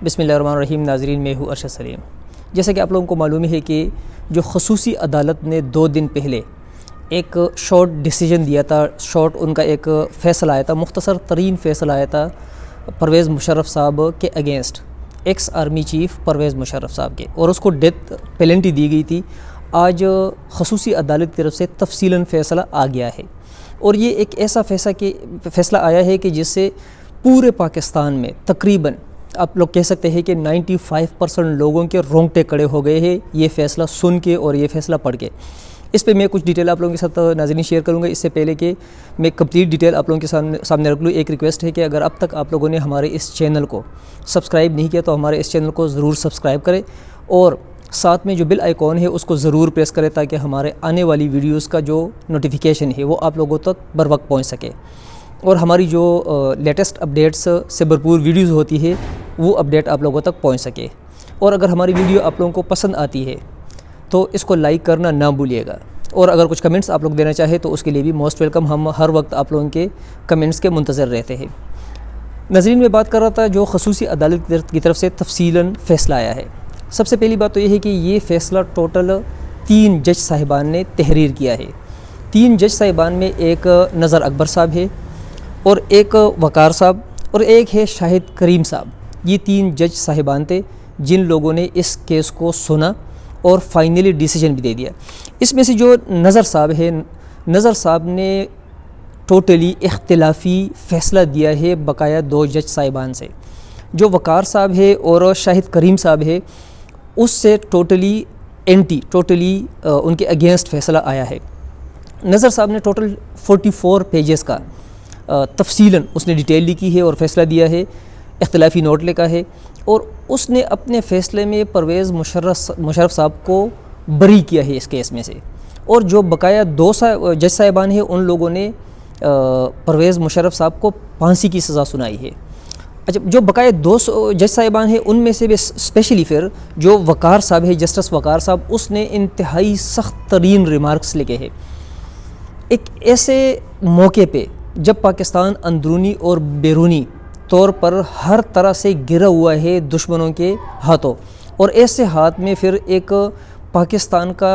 بسم اللہ الرحمن الرحیم. ناظرین، میں ہوں ارشد سلیم. جیسا کہ آپ لوگوں کو معلوم ہے کہ جو خصوصی عدالت نے 2 دن پہلے ایک شارٹ ڈیسیجن دیا تھا، شارٹ ان کا ایک فیصلہ آیا تھا، مختصر ترین فیصلہ آیا تھا پرویز مشرف صاحب کے against, ex army chief Pervez Musharraf صاحب کے، اور اس کو ڈیتھ پینلٹی دی گئی تھی. آج خصوصی عدالت کی طرف سے تفصیلاً فیصلہ آ گیا ہے، اور یہ ایک ایسا فیصلہ آیا ہے کہ جس سے پورے پاکستان میں تقریباً آپ لوگ کہہ سکتے ہیں کہ 95% لوگوں کے رونگٹے کھڑے ہو گئے ہیں یہ فیصلہ سن کے اور یہ فیصلہ پڑھ کے. اس پہ میں کچھ ڈیٹیل آپ لوگوں کے ساتھ ناظرین شیئر کروں گا. اس سے پہلے کہ میں کمپلیٹ ڈیٹیل آپ لوگوں کے سامنے رکھ لوں، ایک ریکویسٹ ہے کہ اگر اب تک آپ لوگوں نے ہمارے اس چینل کو سبسکرائب نہیں کیا تو ہمارے اس چینل کو ضرور سبسکرائب کریں، اور ساتھ میں جو بیل آئیکن ہے اس کو ضرور پریس کریں تاکہ ہمارے آنے والی ویڈیوز کا جو نوٹیفیکیشن ہے وہ آپ لوگوں تک بر وقت پہنچ سکے، اور ہماری جو لیٹسٹ اپڈیٹس سے بھرپور ویڈیوز ہوتی ہے وہ اپڈیٹ آپ لوگوں تک پہنچ سکے. اور اگر ہماری ویڈیو آپ لوگوں کو پسند آتی ہے تو اس کو لائک کرنا نہ بھولیے گا، اور اگر کچھ کمنٹس آپ لوگ دینا چاہیں تو اس کے لیے بھی موسٹ ویلکم. ہم ہر وقت آپ لوگوں کے کمنٹس کے منتظر رہتے ہیں. ناظرین، میں بات کر رہا تھا جو خصوصی عدالت کی طرف سے تفصیلاً فیصلہ آیا ہے. سب سے پہلی بات تو یہ ہے کہ یہ فیصلہ ٹوٹل 3 جج صاحبان نے تحریر کیا ہے. 3 جج صاحبان میں ایک نظر اکبر صاحب ہے، اور ایک وقار صاحب، اور ایک ہے شاہد کریم صاحب. یہ 3 جج صاحبان تھے جن لوگوں نے اس کیس کو سنا اور فائنلی ڈیسیجن بھی دے دیا. اس میں سے جو نظر صاحب ہے، نظر صاحب نے ٹوٹلی اختلافی فیصلہ دیا ہے بقایا 2 جج صاحبان سے. جو وقار صاحب ہے اور شاہد کریم صاحب ہے اس سے ٹوٹلی ان کے اگینسٹ فیصلہ آیا ہے. نظر صاحب نے ٹوٹل 44 پیجز کا تفصیلاً اس نے ڈیٹیل لکھی ہے اور فیصلہ دیا ہے، اختلافی نوٹ لکھا ہے، اور اس نے اپنے فیصلے میں پرویز مشرف صاحب کو بری کیا ہے اس کیس میں سے. اور جو بقایا 2 جج صاحبان ہیں ان لوگوں نے پرویز مشرف صاحب کو پھانسی کی سزا سنائی ہے. اچھا، جو بقایا 2 جج صاحبان ہیں ان میں سے بھی اسپیشلی پھر جو وقار صاحب ہے، جسٹس وقار صاحب، اس نے انتہائی سخت ترین ریمارکس لکھے ہیں ایک ایسے موقع پہ جب پاکستان اندرونی اور بیرونی طور پر ہر طرح سے گرا ہوا ہے دشمنوں کے ہاتھوں، اور ایسے ہاتھ میں پھر ایک پاکستان کا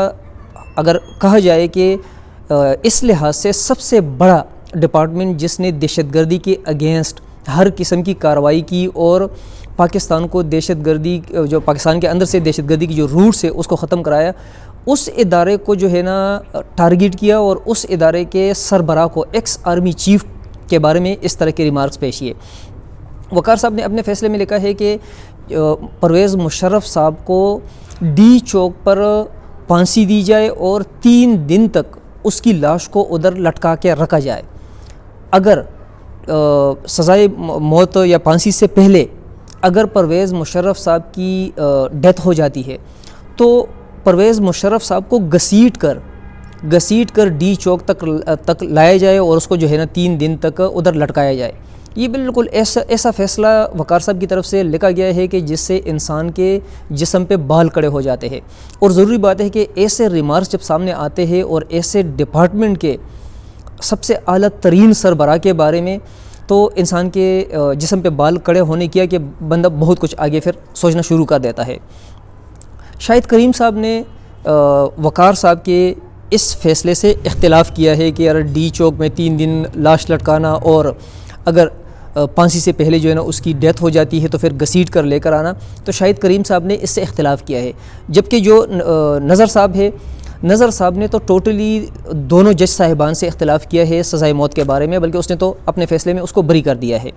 اگر کہا جائے کہ اس لحاظ سے سب سے بڑا ڈپارٹمنٹ جس نے دہشت گردی کے اگینسٹ ہر قسم کی کارروائی کی اور پاکستان کو دہشت گردی، جو پاکستان کے اندر سے دہشت گردی کی جو روٹس ہے اس کو ختم کرایا، اس ادارے کو جو ہے نا ٹارگٹ کیا، اور اس ادارے کے سربراہ کو، ایکس آرمی چیف کے بارے میں اس طرح کے ریمارکس پیش کیے. وقار صاحب نے اپنے فیصلے میں لکھا ہے کہ پرویز مشرف صاحب کو ڈی چوک پر پھانسی دی جائے اور 3 دن تک اس کی لاش کو ادھر لٹکا کے رکھا جائے. اگر سزائے موت یا پھانسی سے پہلے اگر پرویز مشرف صاحب کی ڈیتھ ہو جاتی ہے تو پرویز مشرف صاحب کو گھسیٹ کر ڈی چوک تک لایا جائے اور اس کو جو ہے نا 3 دن تک ادھر لٹکایا جائے. یہ بالکل ایسا فیصلہ وقار صاحب کی طرف سے لکھا گیا ہے کہ جس سے انسان کے جسم پہ بال کھڑے ہو جاتے ہیں. اور ضروری بات ہے کہ ایسے ریمارکس جب سامنے آتے ہیں اور ایسے ڈپارٹمنٹ کے سب سے اعلیٰ ترین سربراہ کے بارے میں، تو انسان کے جسم پہ بال کھڑے ہونے کیا کہ بندہ بہت کچھ آگے پھر سوچنا شروع کر دیتا ہے. شاہد کریم صاحب نے وقار صاحب کے اس فیصلے سے اختلاف کیا ہے کہ یار ڈی چوک میں 3 دن لاش لٹکانا اور اگر پھانسی سے پہلے جو ہے نا اس کی ڈیتھ ہو جاتی ہے تو پھر گھسیٹ کر لے کر آنا، تو شاہد کریم صاحب نے اس سے اختلاف کیا ہے. جبکہ جو نظر صاحب ہے، نظر صاحب نے تو ٹوٹلی دونوں جج صاحبان سے اختلاف کیا ہے سزائے موت کے بارے میں، بلکہ اس نے تو اپنے فیصلے میں اس کو بری کر دیا ہے.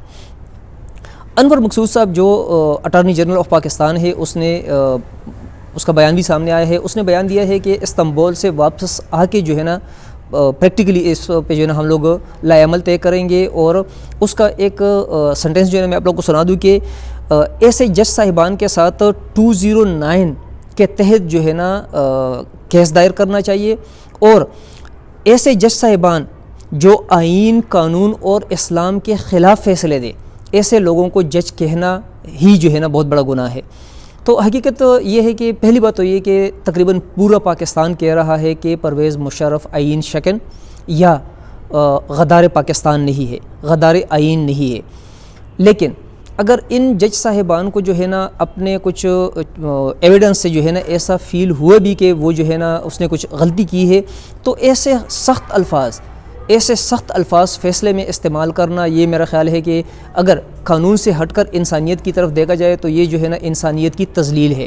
انور مقصود صاحب جو اٹارنی جنرل آف پاکستان ہے، اس کا بیان بھی سامنے آیا ہے. اس نے بیان دیا ہے کہ استنبول سے واپس آ کے جو ہے نا پریکٹیکلی اس پہ جو ہے نا ہم لوگ لائے عمل طے کریں گے، اور اس کا ایک سنٹینس جو ہے نا میں آپ لوگوں کو سنا دوں کہ ایسے جج صاحبان کے ساتھ 209 کے تحت جو ہے نا کیس دائر کرنا چاہیے، اور ایسے جج صاحبان جو آئین، قانون اور اسلام کے خلاف فیصلے دے، ایسے لوگوں کو جج کہنا ہی جو ہے نا بہت بڑا گناہ ہے. تو حقیقت یہ ہے کہ پہلی بات تو یہ کہ تقریباً پورا پاکستان کہہ رہا ہے کہ پرویز مشرف آئین شکن یا غدار پاکستان نہیں ہے، غدار آئین نہیں ہے. لیکن اگر ان جج صاحبان کو جو ہے نا اپنے کچھ ایویڈنس سے جو ہے نا ایسا فیل ہوا بھی کہ وہ جو ہے نا اس نے کچھ غلطی کی ہے، تو ایسے سخت الفاظ فیصلے میں استعمال کرنا، یہ میرا خیال ہے کہ اگر قانون سے ہٹ کر انسانیت کی طرف دیکھا جائے تو یہ جو ہے نا انسانیت کی تذلیل ہے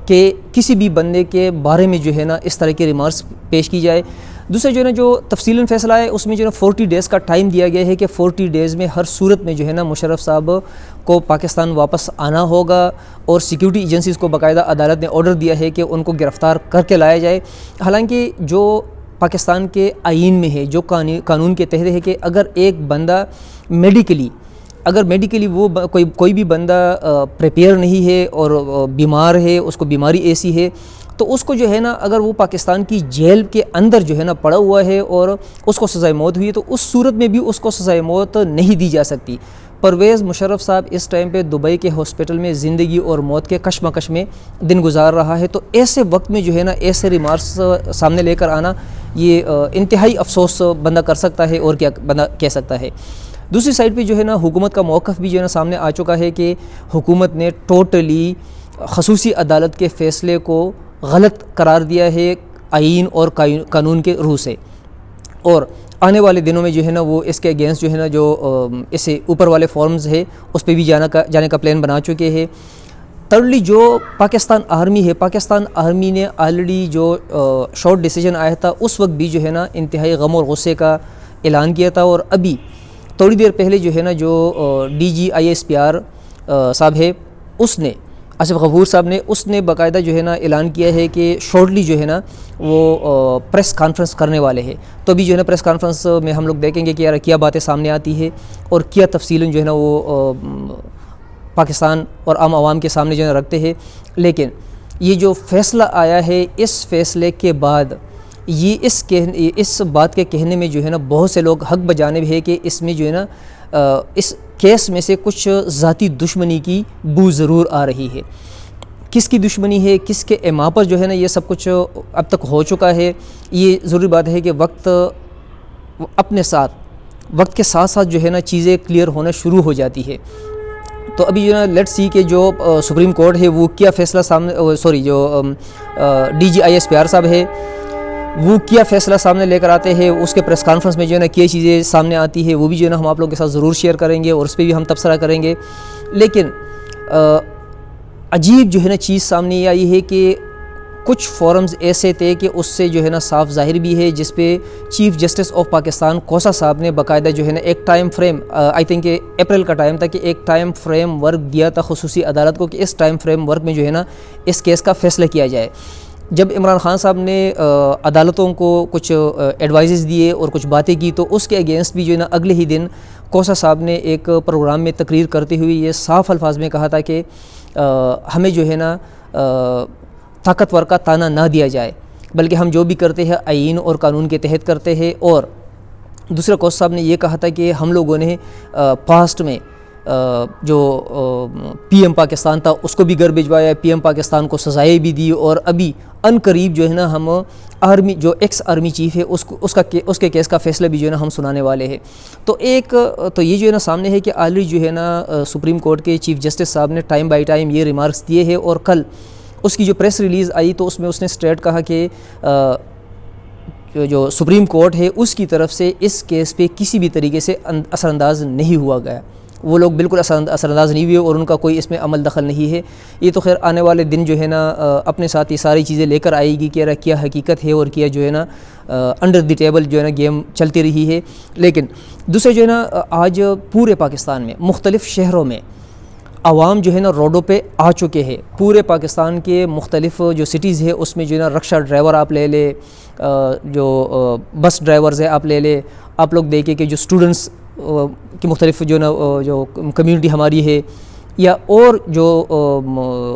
کہ کسی بھی بندے کے بارے میں جو ہے نا اس طرح کے ریمارکس پیش کی جائے۔ دوسرا جو ہے نا جو تفصیلاً فیصلہ ہے اس میں جو ہے نا 40 ڈیز کا ٹائم دیا گیا ہے کہ 40 ڈیز میں ہر صورت میں جو ہے نا مشرف صاحب کو پاکستان واپس آنا ہوگا، اور سیکیورٹی ایجنسیز کو باقاعدہ عدالت نے آرڈر دیا ہے کہ ان کو گرفتار کر کے لایا جائے۔ حالانکہ جو پاکستان کے آئین میں ہے، جو قانون کے تحت ہے کہ اگر ایک بندہ میڈیکلی وہ کوئی بھی بندہ پریپیئر نہیں ہے اور بیمار ہے، اس کو بیماری ایسی ہے، تو اس کو جو ہے نا اگر وہ پاکستان کی جیل کے اندر جو ہے نا پڑا ہوا ہے اور اس کو سزائے موت ہوئی ہے، تو اس صورت میں بھی اس کو سزائے موت نہیں دی جا سکتی۔ پرویز مشرف صاحب اس ٹائم پہ دبئی کے ہاسپٹل میں زندگی اور موت کے کشمکش میں دن گزار رہا ہے، تو ایسے وقت میں جو ہے نا ایسے ریمارکس سامنے لے کر آنا، یہ انتہائی افسوس بندہ کر سکتا ہے اور کیا بندہ کہہ سکتا ہے۔ دوسری سائڈ پہ جو ہے نا حکومت کا موقف بھی جو ہے نا سامنے آ چکا ہے کہ حکومت نے ٹوٹلی خصوصی عدالت کے فیصلے کو غلط قرار دیا ہے آئین اور قانون کے روح سے، اور آنے والے دنوں میں جو ہے نا وہ اس کے اگینسٹ جو ہے نا جو اس سے اوپر والے فارمز ہے اس پہ بھی جانے کا پلان بنا چکے ہیں۔ تھرڈلی جو پاکستان آرمی نے آلریڈی جو شارٹ ڈیسیجن آیا تھا اس وقت بھی جو ہے نا انتہائی غم اور غصے کا اعلان کیا تھا، اور ابھی تھوڑی دیر پہلے جو ہے نا جو DGISPR صاحب ہے، اس نے آصف غفور صاحب نے اس نے باقاعدہ جو ہے نا اعلان کیا ہے کہ شارٹلی جو ہے نا وہ پریس کانفرنس کرنے والے ہیں۔ تو ابھی جو ہے نا پریس کانفرنس میں ہم لوگ دیکھیں گے کہ یار کیا باتیں سامنے آتی ہے اور کیا تفصیلاً جو ہے نا وہ پاکستان اور عام عوام کے سامنے جو ہے نا رکھتے ہیں۔ لیکن یہ جو فیصلہ آیا ہے، اس فیصلے کے بعد یہ اس بات کے کہنے میں جو ہے نا بہت سے لوگ حق بجانب ہے کہ اس میں جو ہے نا اس کیس میں سے کچھ ذاتی دشمنی کی بو ضرور آ رہی ہے۔ کس کی دشمنی ہے، کس کے ایما پر جو ہے نا یہ سب کچھ اب تک ہو چکا ہے، یہ ضروری بات ہے کہ وقت کے ساتھ ساتھ جو ہے نا چیزیں کلیئر ہونا شروع ہو جاتی ہے۔ تو ابھی جو ہے نا لیٹ سی کہ جو سپریم کورٹ ہے وہ کیا فیصلہ جو DGISPR صاحب ہے وہ کیا فیصلہ سامنے لے کر آتے ہیں، اس کے پریس کانفرنس میں جو ہے نا کیا چیزیں سامنے آتی ہے وہ بھی جو ہے نا ہم آپ لوگوں کے ساتھ ضرور شیئر کریں گے اور اس پہ بھی ہم تبصرہ کریں گے۔ لیکن عجیب جو ہے نا چیز سامنے یہ آئی ہے کہ کچھ فورمز ایسے تھے کہ اس سے جو ہے نا صاف ظاہر بھی ہے، جس پہ chief justice of Pakistan Khosa صاحب نے باقاعدہ جو ہے نا ایک ٹائم فریم آئی تھنک کہ اپریل کا ٹائم تھا کہ ایک ٹائم فریم ورک دیا تھا خصوصی عدالت کو کہ اس ٹائم فریم ورک میں جو ہے نا اس کیس کا فیصلہ کیا جائے۔ جب عمران خان صاحب نے عدالتوں کو کچھ ایڈوائزز دیے اور کچھ باتیں کی، تو اس کے اگینسٹ بھی جو ہے نا اگلے ہی دن کوسا صاحب نے ایک پروگرام میں تقریر کرتے ہوئے یہ صاف الفاظ میں کہا تھا کہ ہمیں جو ہے نا طاقتور کا تانا نہ دیا جائے، بلکہ ہم جو بھی کرتے ہیں آئین اور قانون کے تحت کرتے ہیں۔ اور دوسرا کوسا صاحب نے یہ کہا تھا کہ ہم لوگوں نے پاسٹ میں جو PM پاکستان تھا اس کو بھی گھر بھجوایا، PM پاکستان کو سزائیں بھی دی، اور ابھی ان قریب جو ہے نا ہم آرمی جو ایکس آرمی چیف ہے اس کے کیس کا فیصلہ بھی جو ہے نا ہم سنانے والے ہیں۔ تو یہ جو ہے نا سامنے ہے کہ آلریڈی جو ہے نا سپریم کورٹ کے چیف جسٹس صاحب نے ٹائم بائی ٹائم یہ ریمارکس دیے ہیں، اور کل اس کی جو پریس ریلیز آئی تو اس میں اس نے اسٹریٹ کہا کہ جو سپریم کورٹ ہے اس کی طرف سے اس کیس پہ کسی بھی طریقے سے اثر انداز نہیں ہوا گیا، وہ لوگ بالکل اثر انداز نہیں ہوئے اور ان کا کوئی اس میں عمل دخل نہیں ہے۔ یہ تو خیر آنے والے دن جو ہے نا اپنے ساتھ یہ ساری چیزیں لے کر آئے گی کہ کیا حقیقت ہے اور کیا جو ہے نا انڈر دی ٹیبل جو ہے نا گیم چلتی رہی ہے۔ لیکن دوسرے جو ہے نا آج پورے پاکستان میں مختلف شہروں میں عوام جو ہے نا روڈوں پہ آ چکے ہیں۔ پورے پاکستان کے مختلف جو سٹیز ہے اس میں جو ہے نا رکشہ ڈرائیور آپ لے لے، جو بس ڈرائیورز ہے آپ لے لے، آپ لوگ دیکھیں کہ جو اسٹوڈنٹس کی مختلف جو نا جو کمیونٹی ہماری ہے، یا اور جو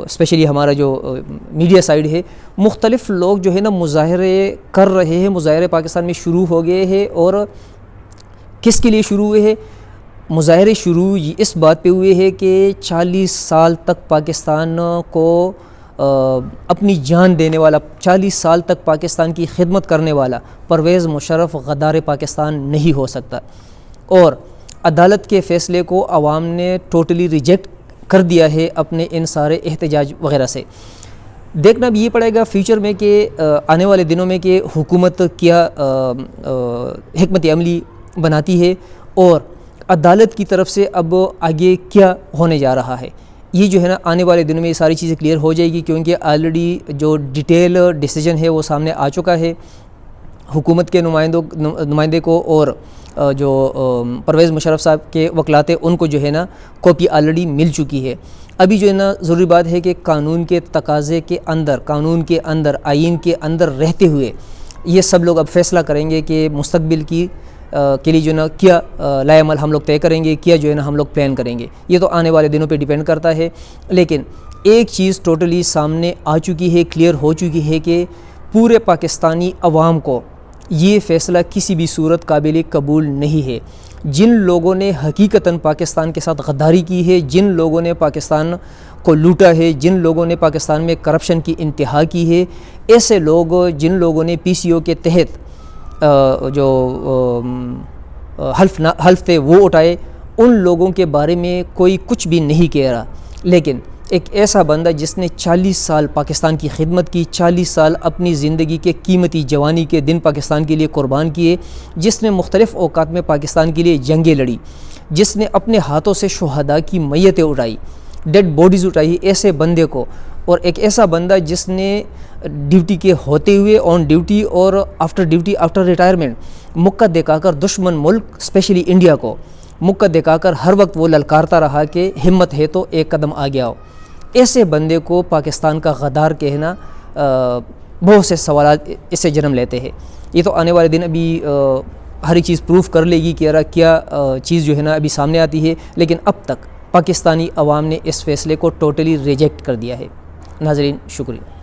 اسپیشلی ہمارا جو میڈیا سائیڈ ہے، مختلف لوگ جو ہے نا مظاہرے کر رہے ہیں۔ مظاہرے پاکستان میں شروع ہو گئے ہیں، اور کس کے لیے شروع ہوئے ہیں؟ مظاہرے شروع اس بات پہ ہوئے ہیں کہ 40 سال تک پاکستان کو اپنی جان دینے والا، 40 سال تک پاکستان کی خدمت کرنے والا پرویز مشرف غدار پاکستان نہیں ہو سکتا، اور عدالت کے فیصلے کو عوام نے ٹوٹلی ریجیکٹ کر دیا ہے اپنے ان سارے احتجاج وغیرہ سے۔ دیکھنا بھی یہ پڑے گا فیوچر میں کہ آنے والے دنوں میں کہ حکومت کیا حکمت عملی بناتی ہے اور عدالت کی طرف سے اب آگے کیا ہونے جا رہا ہے۔ یہ جو ہے نا آنے والے دنوں میں یہ ساری چیزیں کلیئر ہو جائے گی، کیونکہ آلریڈی جو ڈیٹیل ڈیسیجن ہے وہ سامنے آ چکا ہے۔ حکومت کے نمائندے کو اور جو پرویز مشرف صاحب کے وکلاتے ان کو جو ہے نا کاپی آلریڈی مل چکی ہے۔ ابھی جو ہے نا ضروری بات ہے کہ قانون کے تقاضے کے اندر، قانون کے اندر، آئین کے اندر رہتے ہوئے یہ سب لوگ اب فیصلہ کریں گے کہ مستقبل کے لیے جو ہے نا کیا لائے عمل ہم لوگ طے کریں گے، کیا جو ہے نا ہم لوگ پلان کریں گے۔ یہ تو آنے والے دنوں پہ ڈیپینڈ کرتا ہے، لیکن ایک چیز ٹوٹلی سامنے آ چکی ہے، کلیئر ہو چکی ہے کہ پورے پاکستانی عوام کو یہ فیصلہ کسی بھی صورت قابل قبول نہیں ہے۔ جن لوگوں نے حقیقتاً پاکستان کے ساتھ غداری کی ہے، جن لوگوں نے پاکستان کو لوٹا ہے، جن لوگوں نے پاکستان میں کرپشن کی انتہا کی ہے، ایسے لوگ جن لوگوں نے پی سی او کے تحت جو حلف تھے وہ اٹھائے، ان لوگوں کے بارے میں کوئی کچھ بھی نہیں کہہ رہا۔ لیکن ایک ایسا بندہ جس نے 40 سال پاکستان کی خدمت کی، 40 سال اپنی زندگی کے قیمتی جوانی کے دن پاکستان کے لیے قربان کیے، جس نے مختلف اوقات میں پاکستان کے لیے جنگیں لڑی، جس نے اپنے ہاتھوں سے شہداء کی میتیں اٹھائی، ڈیڈ باڈیز اٹھائی، ایسے بندے کو، اور ایک ایسا بندہ جس نے ڈیوٹی کے ہوتے ہوئے، آن ڈیوٹی اور آفٹر ڈیوٹی، آفٹر ریٹائرمنٹ مکہ دکھا کر دشمن ملک اسپیشلی انڈیا کو مکہ دکھا کر ہر وقت وہ للکارتا رہا کہ ہمت ہے تو ایک قدم آگے آؤ۔ ایسے بندے کو پاکستان کا غدار کہنا بہت سے سوالات اس سے جنم لیتے ہیں۔ یہ تو آنے والے دن ابھی ہر ایک چیز پروف کر لے گی کہ یار کیا چیز جو ہے نا ابھی سامنے آتی ہے، لیکن اب تک پاکستانی عوام نے اس فیصلے کو ٹوٹلی ریجیکٹ کر دیا ہے۔ ناظرین، شکریہ۔